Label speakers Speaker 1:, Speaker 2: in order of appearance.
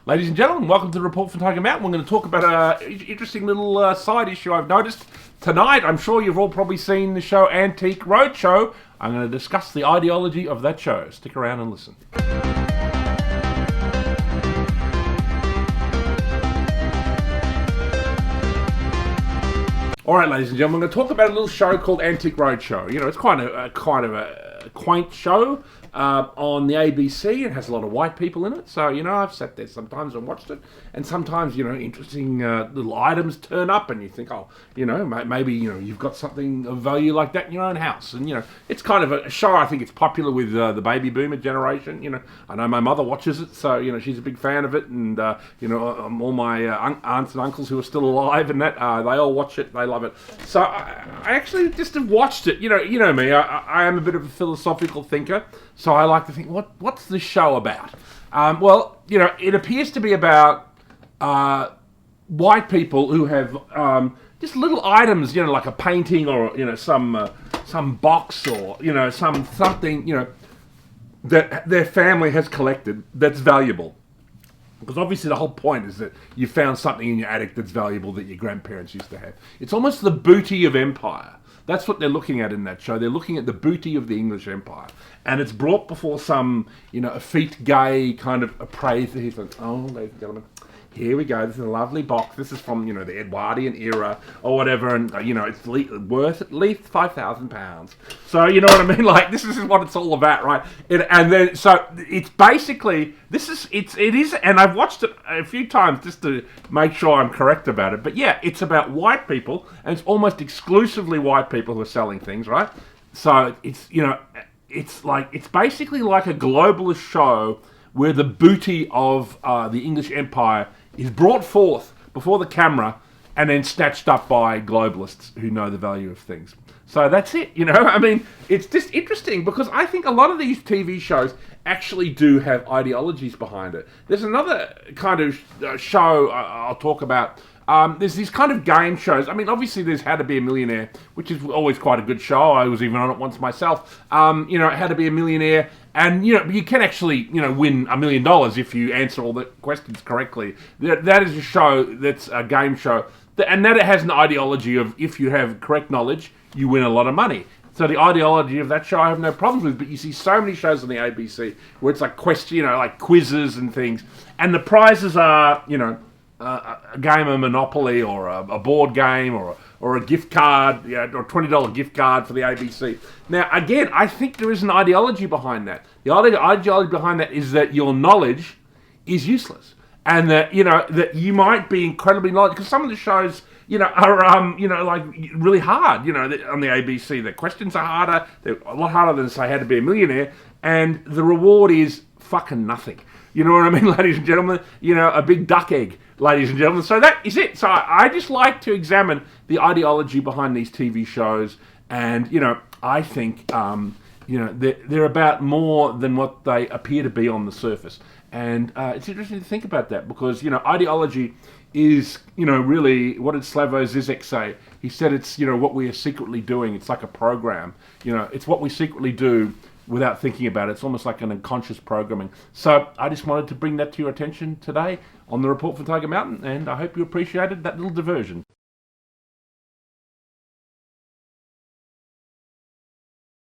Speaker 1: Ladies and gentlemen, welcome to the Report from Tiger Mountain. We're going to talk about an interesting little side issue I've noticed tonight. I'm sure you've all probably seen the show Antiques Roadshow. I'm going to discuss the ideology of that show. Stick around and listen. All right, ladies and gentlemen, I'm going to talk about a little show called Antiques Roadshow. You know, it's kind of a quaint show on the ABC. It has a lot of white people in it. So, you know, I've sat there sometimes and watched it. And sometimes, you know, interesting little items turn up and you think, oh, you know, maybe, you know, you've got something of value like that in your own house. And, you know, it's kind of a show. I think it's popular with the baby boomer generation. You know, I know my mother watches it. So, you know, she's a big fan of it. And, you know, all my aunts and uncles who are still alive and that, they all watch it. They love it. So I actually just have watched it. You know me. I am a bit of a philosophical thinker. So I like to think, what's this show about? Well, you know, it appears to be about white people who have just little items, you know, like a painting or, you know, some box or, you know, something, you know, that their family has collected that's valuable. Because obviously the whole point is that you found something in your attic that's valuable that your grandparents used to have. It's almost the booty of empire. That's what they're looking at in that show. They're looking at the booty of the English Empire. And it's brought before some, you know, effete gay kind of appraiser. He's like, oh, ladies and gentlemen, here we go. This is a lovely box. This is from, you know, the Edwardian era or whatever. And, you know, it's worth at least £5,000. So, you know what I mean? Like, this is what it's all about, right? And then, so it's basically, it is, and I've watched it a few times just to make sure I'm correct about it. But yeah, it's about white people, and it's almost exclusively white people who are selling things, right? So it's, you know, it's basically like a globalist show where the booty of the English Empire is brought forth before the camera and then snatched up by globalists who know the value of things. So that's it, you know. I mean, it's just interesting because I think a lot of these TV shows actually do have ideologies behind it. There's another kind of show I'll talk about. There's these kind of game shows. I mean, obviously there's How to Be a Millionaire, which is always quite a good show. I was even on it once myself. You know, How to Be a Millionaire. And, you know, you can actually, you know, win $1 million if you answer all the questions correctly. That is a show that's a game show. And that it has an ideology of if you have correct knowledge, you win a lot of money. So the ideology of that show I have no problems with, but you see so many shows on the ABC where it's like you know, like quizzes and things. And the prizes are, you know, a game of Monopoly or a board game or a gift card, you know, or a $20 gift card for the ABC. Now, again, I think there is an ideology behind that. The ideology behind that is that your knowledge is useless. And that, you know, that you might be incredibly knowledgeable. Because some of the shows, you know, are, you know, like really hard, you know, on the ABC. The questions are harder. They're a lot harder than, say, How to Be a Millionaire. And the reward is fucking nothing. You know what I mean, ladies and gentlemen? You know, a big duck egg, ladies and gentlemen. So that is it. So I just like to examine the ideology behind these TV shows. And, you know, I think, you know, they're about more than what they appear to be on the surface. And it's interesting to think about that because, you know, ideology is, you know, really, what did Slavoj Žižek say? He said it's, you know, what we are secretly doing. It's like a program. You know, it's what we secretly do without thinking about it. It's almost like an unconscious programming. So I just wanted to bring that to your attention today on the Report from Tiger Mountain, and I hope you appreciated that little diversion.